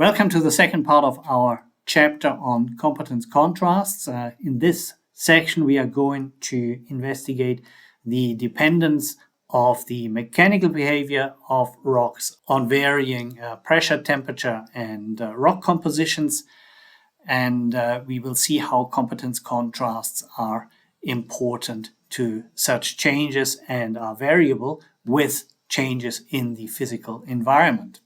Welcome to the second part of our chapter on competence contrasts. In this section, we are going to investigate the dependence of the mechanical behavior of rocks on varying pressure, temperature, and rock compositions. And we will see how competence contrasts are important to such changes and are variable with changes in the physical environment.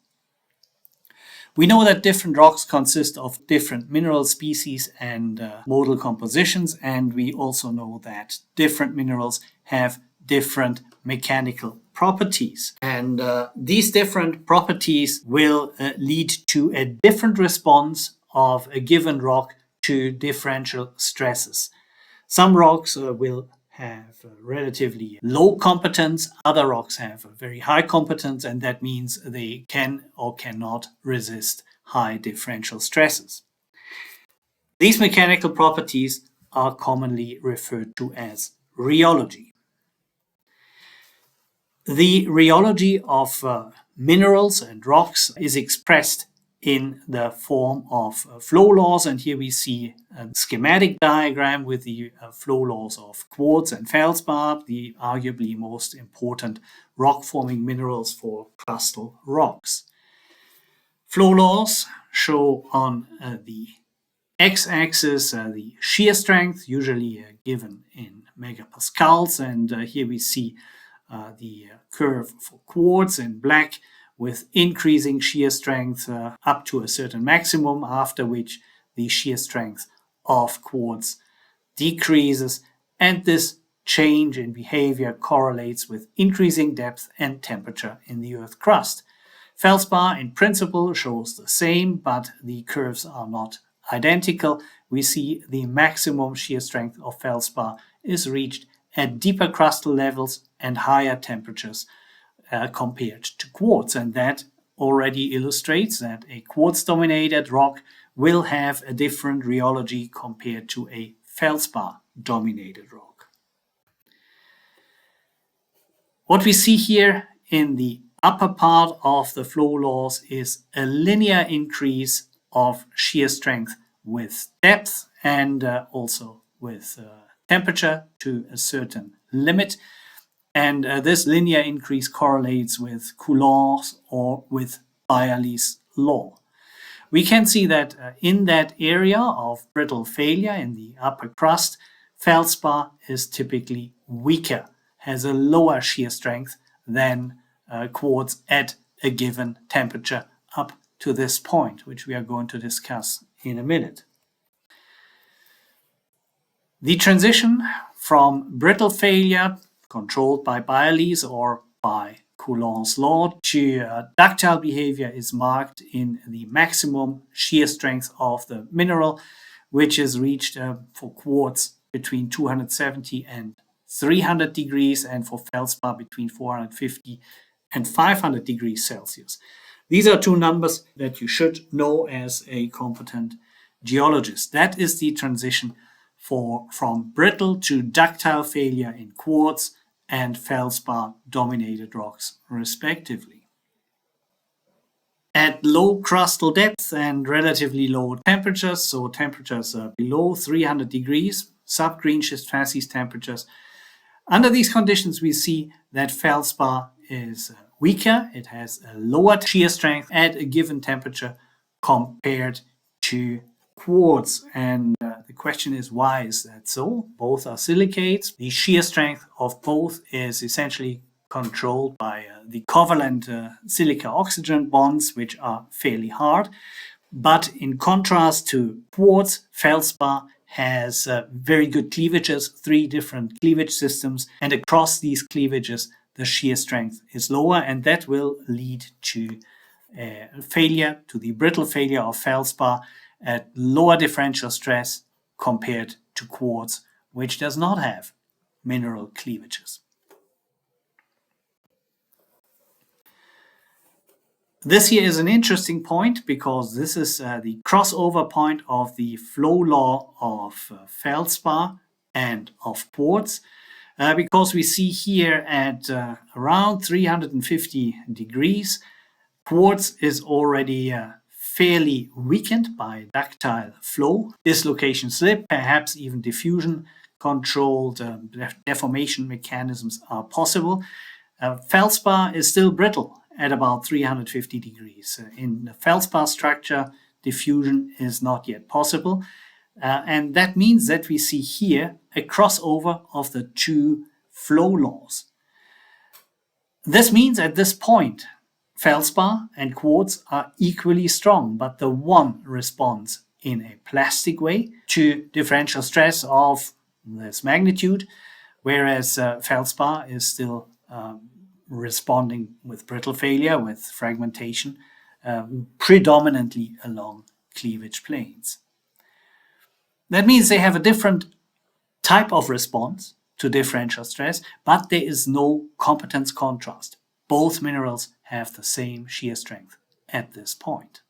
We know that different rocks consist of different mineral species and modal compositions, and we also know that different minerals have different mechanical properties. And these different properties will lead to a different response of a given rock to differential stresses. Some rocks will have relatively low competence, other rocks have a very high competence, and that means they can or cannot resist high differential stresses. These mechanical properties are commonly referred to as rheology. The rheology of minerals and rocks is expressed in the form of flow laws, and here we see a schematic diagram with the flow laws of quartz and feldspar, the arguably most important rock-forming minerals for crustal rocks. Flow laws show on the x-axis the shear strength, usually given in megapascals, and here we see the curve for quartz in black, with increasing shear strength up to a certain maximum, after which the shear strength of quartz decreases, and this change in behavior correlates with increasing depth and temperature in the Earth crust. Feldspar in principle shows the same, but the curves are not identical. We see the maximum shear strength of feldspar is reached at deeper crustal levels and higher temperatures compared to quartz, and that already illustrates that a quartz-dominated rock will have a different rheology compared to a feldspar-dominated rock. What we see here in the upper part of the flow laws is a linear increase of shear strength with depth and also with temperature to a certain limit. And this linear increase correlates with Coulomb's or with Bayerle's law. We can see that in that area of brittle failure in the upper crust, feldspar is typically weaker, has a lower shear strength than quartz at a given temperature up to this point, which we are going to discuss in a minute. The transition from brittle failure controlled by Bayerle's or by Coulomb's law to ductile behavior is marked in the maximum shear strength of the mineral, which is reached for quartz between 270 and 300 degrees and for feldspar between 450 and 500 degrees Celsius. These are two numbers that you should know as a competent geologist. That is the transition from brittle to ductile failure in quartz and feldspar-dominated rocks, respectively. At low crustal depth and relatively low temperatures, so temperatures below 300 degrees, sub-green schist facies temperatures, under these conditions we see that feldspar is weaker, it has a lower shear strength at a given temperature compared to quartz, and the question is, why is that so? Both are silicates. The shear strength of both is essentially controlled by the covalent silica-oxygen bonds, which are fairly hard. But in contrast to quartz, feldspar has very good cleavages, 3 different cleavage systems, and across these cleavages the shear strength is lower, and that will lead to failure, to the brittle failure of feldspar at lower differential stress compared to quartz, which does not have mineral cleavages. This here is an interesting point because this is the crossover point of the flow law of feldspar and of quartz, because we see here at around 350 degrees, quartz is already fairly weakened by ductile flow, dislocation slip, perhaps even diffusion controlled deformation mechanisms are possible. Feldspar is still brittle at about 350 degrees. In the feldspar structure, diffusion is not yet possible. And that means that we see here a crossover of the two flow laws. This means at this point, feldspar and quartz are equally strong, but the one responds in a plastic way to differential stress of this magnitude, whereas feldspar is still responding with brittle failure, with fragmentation, predominantly along cleavage planes. That means they have a different type of response to differential stress, but there is no competence contrast. Both minerals have the same shear strength at this point.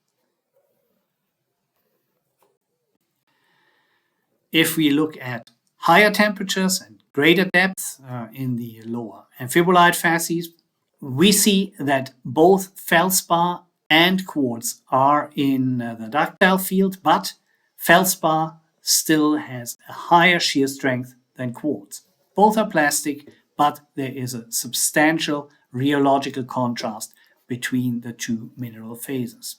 If we look at higher temperatures and greater depths in the lower amphibolite facies, we see that both feldspar and quartz are in the ductile field, but feldspar still has a higher shear strength than quartz. Both are plastic, but there is a substantial rheological contrast between the two mineral phases.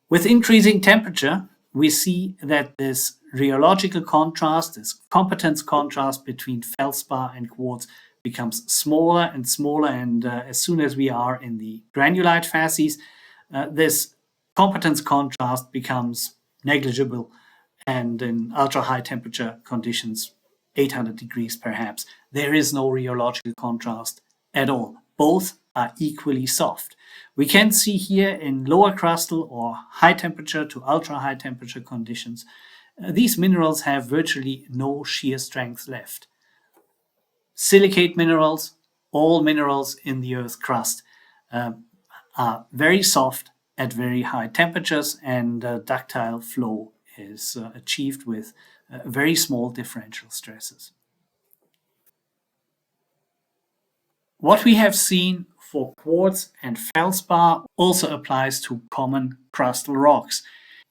With increasing temperature, we see that this rheological contrast, this competence contrast between feldspar and quartz becomes smaller and smaller, and as soon as we are in the granulite facies, this competence contrast becomes negligible, and in ultra-high temperature conditions, 800 degrees perhaps, there is no rheological contrast at all. Both are equally soft. We can see here in lower crustal or high temperature to ultra-high temperature conditions, these minerals have virtually no shear strength left. Silicate minerals, all minerals in the Earth's crust, are very soft at very high temperatures, and ductile flow is achieved with very small differential stresses. What we have seen for quartz and feldspar also applies to common crustal rocks.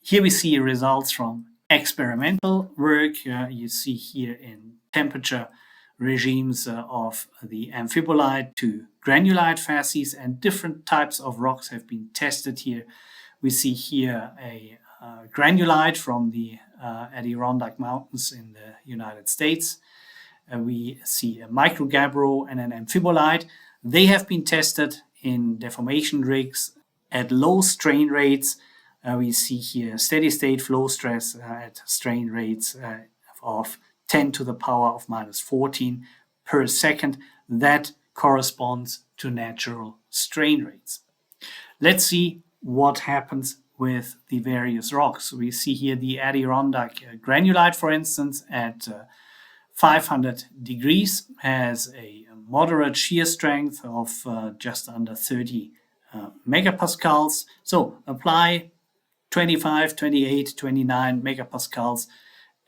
Here we see results from experimental work. You see here in temperature regimes of the amphibolite to granulite facies, and different types of rocks have been tested here. We see here a granulite from the Adirondack Mountains in the United States. We see a microgabbro and an amphibolite. They have been tested in deformation rigs at low strain rates. We see here steady state flow stress at strain rates of 10 to the power of minus 14 per second. That corresponds to natural strain rates. Let's see what happens with the various rocks. We see here the Adirondack granulite, for instance, at 500 degrees has a moderate shear strength of just under 30 megapascals. So apply 25, 28, 29 megapascals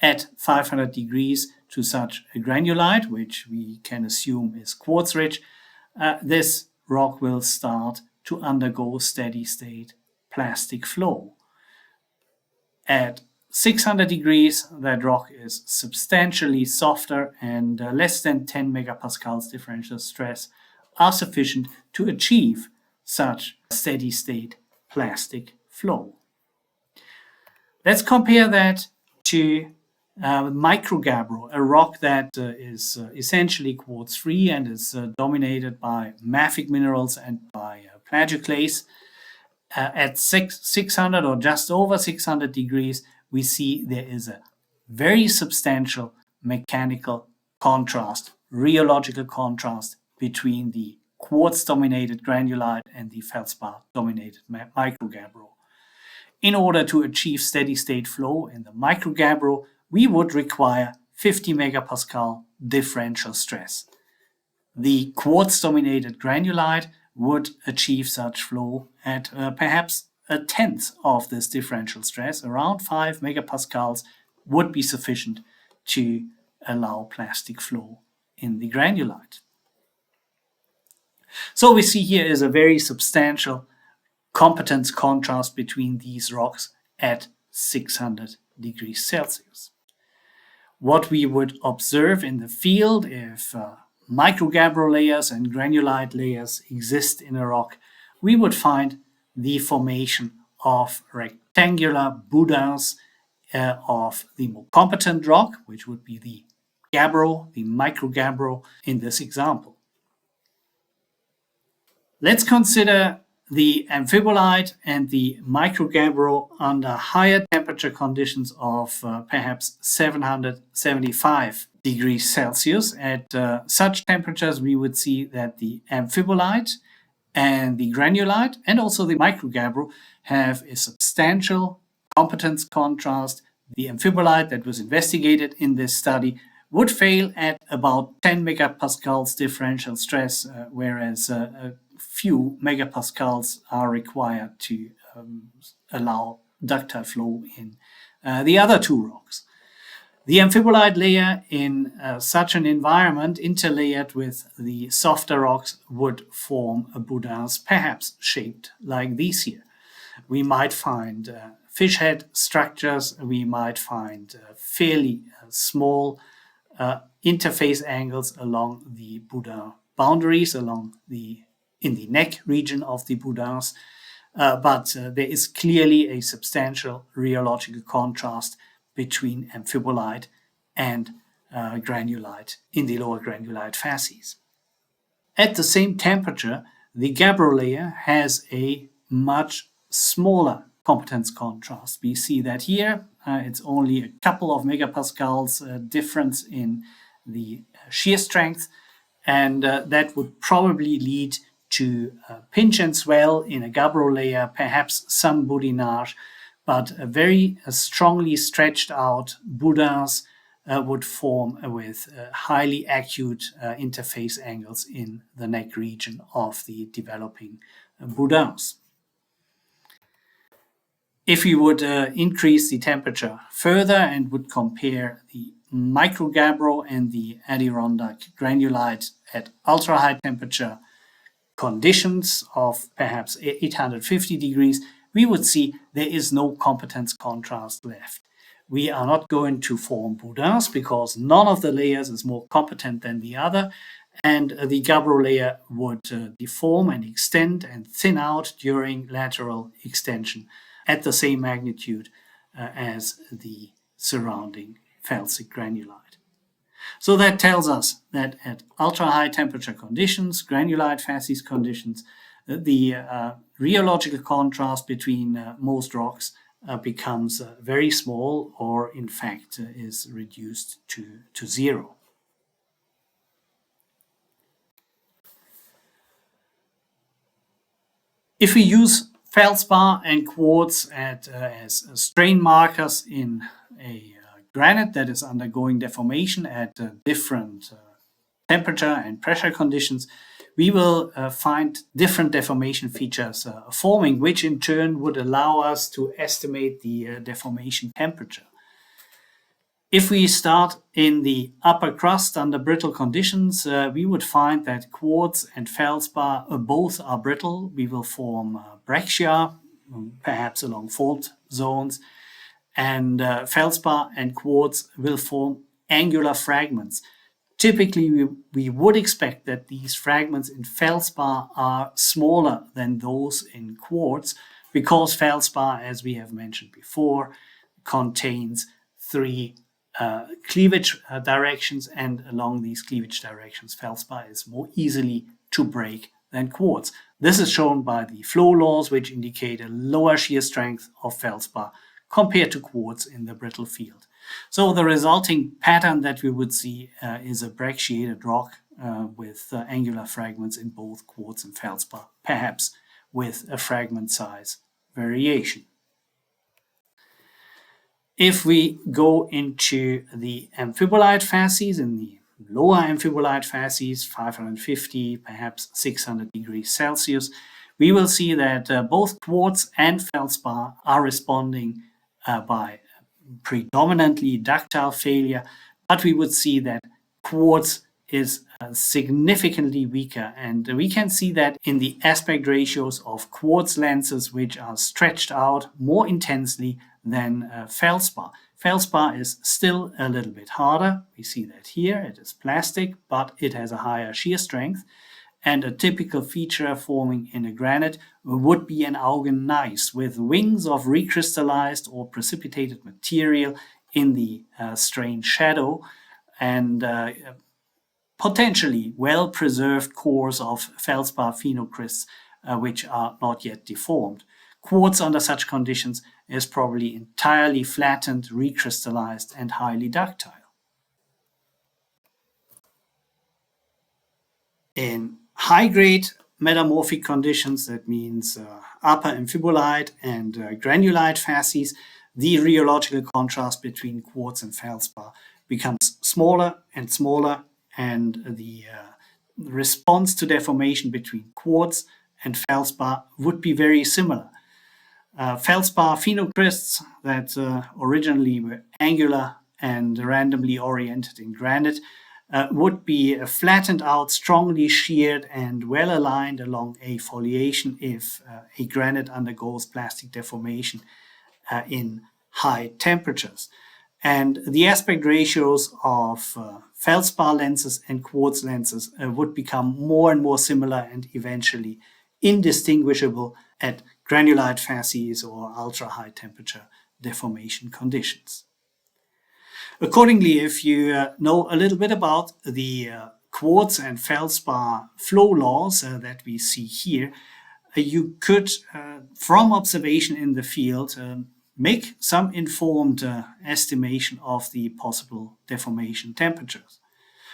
at 500 degrees to such a granulite, which we can assume is quartz rich. This rock will start to undergo steady state plastic flow. At 600 degrees, that rock is substantially softer, and less than 10 megapascals differential stress are sufficient to achieve such steady state plastic flow. Let's compare that to microgabbro, a rock that is essentially quartz-free and is dominated by mafic minerals and by plagioclase. At 600 or just over 600 degrees, we see there is a very substantial mechanical contrast, rheological contrast between the quartz-dominated granulite and the feldspar-dominated microgabbro. In order to achieve steady-state flow in the microgabbro, we would require 50 megapascal differential stress. The quartz-dominated granulite would achieve such flow at perhaps a tenth of this differential stress. Around 5 megapascals would be sufficient to allow plastic flow in the granulite. So we see here is a very substantial competence contrast between these rocks at 600 degrees Celsius. What we would observe in the field if microgabbro layers and granulite layers exist in a rock, we would find the formation of rectangular boudins of the more competent rock, which would be the gabbro, the microgabbro in this example. Let's consider the amphibolite and the microgabbro under higher temperature conditions of perhaps 775 degrees Celsius. At such temperatures, we would see that the amphibolite and the granulite and also the microgabbro have a substantial competence contrast. The amphibolite that was investigated in this study would fail at about 10 megapascals differential stress, whereas a few megapascals are required to allow ductile flow in the other two rocks. The amphibolite layer in such an environment, interlayered with the softer rocks, would form boudins perhaps shaped like these here. We might find fish head structures, we might find fairly small interface angles along the boudin boundaries, in the neck region of the boudins, but there is clearly a substantial rheological contrast between amphibolite and granulite in the lower granulite facies. At the same temperature, the gabbro layer has a much smaller competence contrast. We see that here it's only a couple of megapascals difference in the shear strength, and that would probably lead to pinch and swell in a gabbro layer, perhaps some boudinage, but a very strongly stretched out boudins would form with highly acute interface angles in the neck region of the developing boudins. If we would increase the temperature further and would compare the microgabbro and the Adirondack granulite at ultra high temperature conditions of perhaps 850 degrees, we would see there is no competence contrast left. We are not going to form boudins because none of the layers is more competent than the other, and the gabbro layer would deform and extend and thin out during lateral extension at the same magnitude as the surrounding felsic granulite. So that tells us that at ultra high temperature conditions, granulite facies conditions, the rheological contrast between most rocks becomes very small, or in fact is reduced to zero. If we use feldspar and quartz as strain markers in a granite that is undergoing deformation at different temperature and pressure conditions, we will find different deformation features forming, which in turn would allow us to estimate the deformation temperature. If we start in the upper crust under brittle conditions, we would find that quartz and feldspar both are brittle. We will form breccia, perhaps along fault zones, and feldspar and quartz will form angular fragments. Typically, we would expect that these fragments in feldspar are smaller than those in quartz, because feldspar, as we have mentioned before, contains three cleavage directions, and along these cleavage directions, feldspar is more easily to break than quartz. This is shown by the flow laws, which indicate a lower shear strength of feldspar compared to quartz in the brittle field. So the resulting pattern that we would see is a brecciated rock with angular fragments in both quartz and feldspar, perhaps with a fragment size variation. If we go into the amphibolite facies, in the lower amphibolite facies, 550, perhaps 600 degrees Celsius, we will see that both quartz and feldspar are responding by predominantly ductile failure, but we would see that quartz is significantly weaker, and we can see that in the aspect ratios of quartz lenses, which are stretched out more intensely than feldspar. Feldspar is still a little bit harder. We see that here. It is plastic, but it has a higher shear strength. And a typical feature forming in a granite would be an augen gneiss with wings of recrystallized or precipitated material in the strained shadow, and potentially well-preserved cores of feldspar phenocrysts which are not yet deformed. Quartz under such conditions is probably entirely flattened, recrystallized, and highly ductile. In high-grade metamorphic conditions, that means upper amphibolite and granulite facies, the rheological contrast between quartz and feldspar becomes smaller and smaller, and the response to deformation between quartz and feldspar would be very similar. Feldspar phenocrysts that originally were angular and randomly oriented in granite would be flattened out, strongly sheared, and well aligned along a foliation if a granite undergoes plastic deformation in high temperatures. And the aspect ratios of feldspar lenses and quartz lenses would become more and more similar and eventually indistinguishable at granulite facies or ultra high temperature deformation conditions. Accordingly, if you know a little bit about the quartz and feldspar flow laws that we see here, you could, from observation in the field, make some informed estimation of the possible deformation temperatures.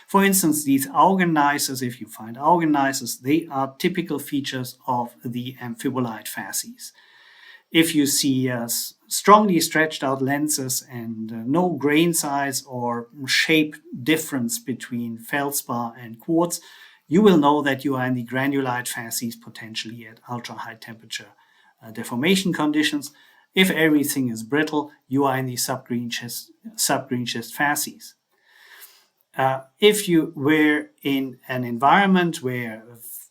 For instance, these augen gneisses, if you find augen gneisses, they are typical features of the amphibolite facies. If you see strongly stretched out lenses and no grain size or shape difference between feldspar and quartz, you will know that you are in the granulite facies, potentially at ultra high temperature deformation conditions. If everything is brittle, you are in the subgreen schist facies. If you were in an environment where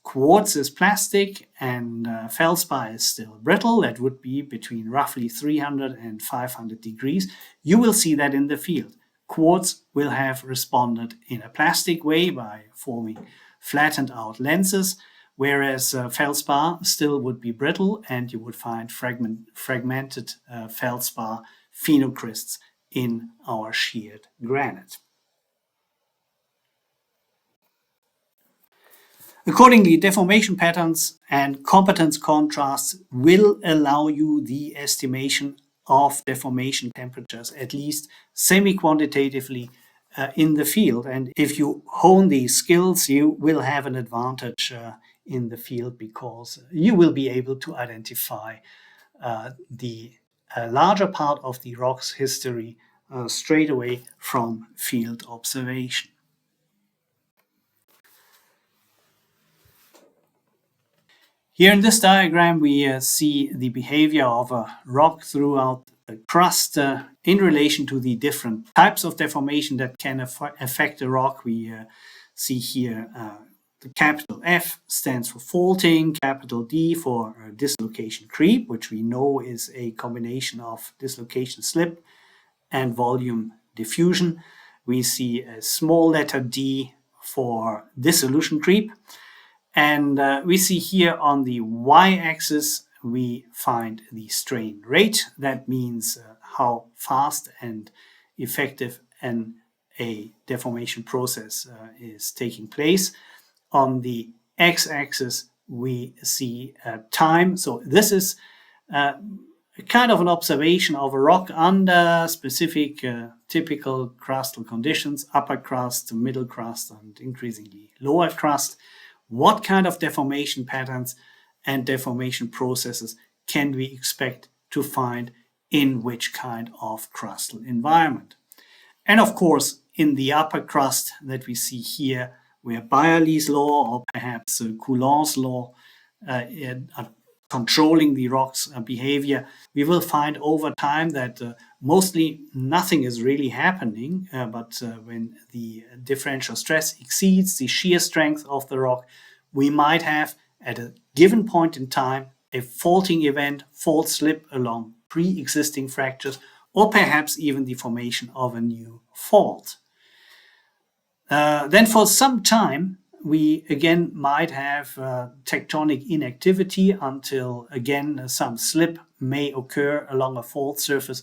quartz is plastic and feldspar is still brittle, that would be between roughly 300 and 500 degrees, you will see that in the field. Quartz will have responded in a plastic way by forming flattened out lenses, whereas feldspar still would be brittle, and you would find fragmented feldspar phenocrysts in our sheared granite. Accordingly, deformation patterns and competence contrasts will allow you the estimation of deformation temperatures, at least semi-quantitatively, in the field. And if you hone these skills, you will have an advantage in the field, because you will be able to identify the larger part of the rock's history straight away from field observation. Here in this diagram, we see the behavior of a rock throughout the crust in relation to the different types of deformation that can affect a rock. We see here the capital F stands for faulting, capital D for dislocation creep, which we know is a combination of dislocation slip and volume diffusion. We see a small letter D for dissolution creep. And we see here on the y-axis, we find the strain rate. That means how fast and effective a deformation process is taking place. On the x-axis, we see time. So this is kind of an observation of a rock under specific typical crustal conditions, upper crust, middle crust, and increasingly lower crust. What kind of deformation patterns and deformation processes can we expect to find in which kind of crustal environment? And of course, in the upper crust that we see here, where Bayerle's law or perhaps Coulomb's law are controlling the rock's behavior, we will find over time that mostly nothing is really happening, but when the differential stress exceeds the shear strength of the rock, we might have at a given point in time a faulting event, fault slip along pre-existing fractures, or perhaps even the formation of a new fault. Then for some time, we again might have tectonic inactivity until again some slip may occur along a fault surface.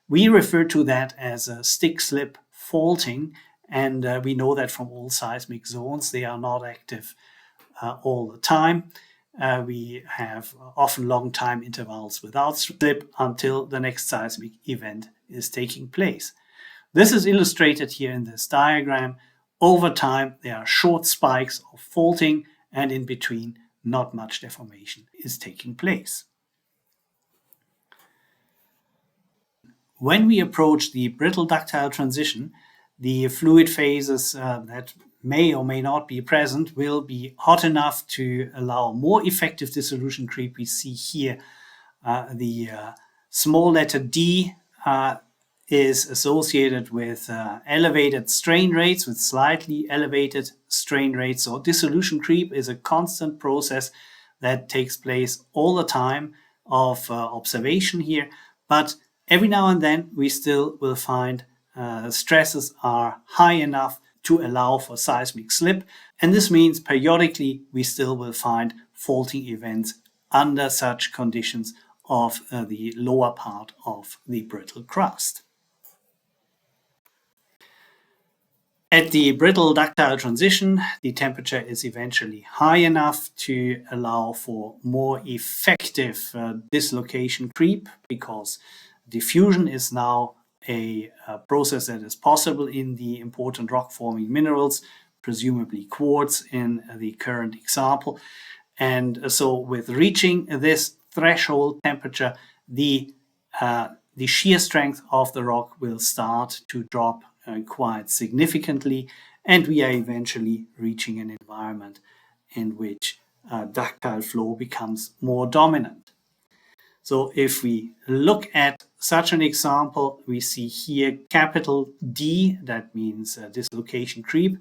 We refer to that as a stick slip faulting, and we know that from all seismic zones they are not active all the time. We have often long time intervals without slip until the next seismic event is taking place. This is illustrated here in this diagram. Over time, there are short spikes of faulting, and in between, not much deformation is taking place. When we approach the brittle ductile transition, the fluid phases that may or may not be present will be hot enough to allow more effective dissolution creep. We see here the small letter D is associated with elevated strain rates, with slightly elevated strain rates. So dissolution creep is a constant process that takes place all the time of observation here, but every now and then we still will find stresses are high enough to allow for seismic slip, and this means periodically we still will find faulting events under such conditions of the lower part of the brittle crust. At the brittle ductile transition, the temperature is eventually high enough to allow for more effective dislocation creep, because diffusion is now a process that is possible in the important rock-forming minerals, presumably quartz in the current example. And so with reaching this threshold temperature, the shear strength of the rock will start to drop quite significantly, and we are eventually reaching an environment in which ductile flow becomes more dominant. So if we look at such an example, we see here capital D, that means dislocation creep,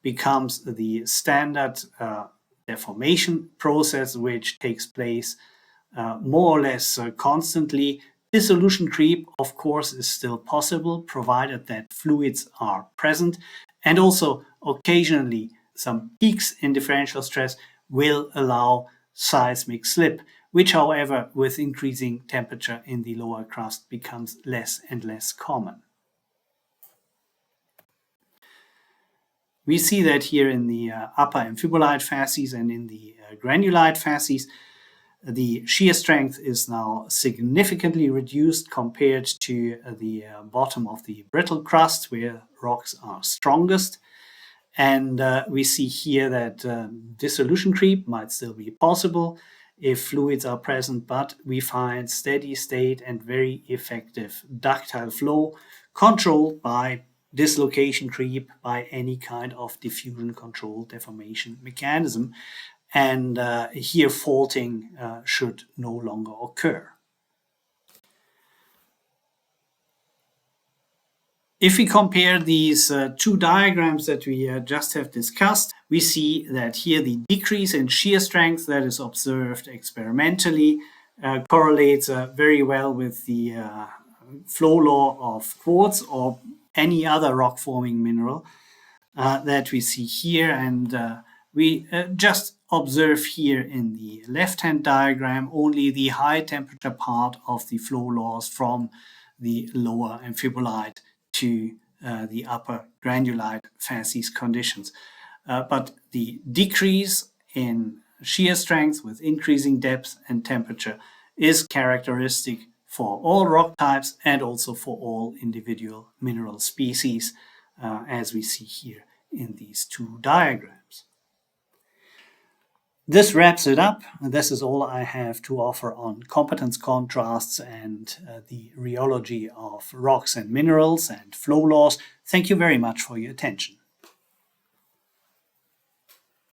becomes the standard deformation process which takes place more or less constantly. Dissolution creep, of course, is still possible, provided that fluids are present, and also occasionally some peaks in differential stress will allow seismic slip, which, however, with increasing temperature in the lower crust becomes less and less common. We see that here in the upper amphibolite facies and in the granulite facies, the shear strength is now significantly reduced compared to the bottom of the brittle crust, where rocks are strongest. And we see here that dissolution creep might still be possible if fluids are present, but we find steady state and very effective ductile flow controlled by dislocation creep, by any kind of diffusion control deformation mechanism. And here faulting should no longer occur. If we compare these two diagrams that we just have discussed, we see that here the decrease in shear strength that is observed experimentally correlates very well with the flow law of quartz or any other rock-forming mineral that we see here. And we just observe here in the left-hand diagram only the high temperature part of the flow laws from the lower amphibolite to the upper granulite facies conditions. But the decrease in shear strength with increasing depth and temperature is characteristic for all rock types and also for all individual mineral species, as we see here in these two diagrams. This wraps it up. This is all I have to offer on competence contrasts and the rheology of rocks and minerals and flow laws. Thank you very much for your attention.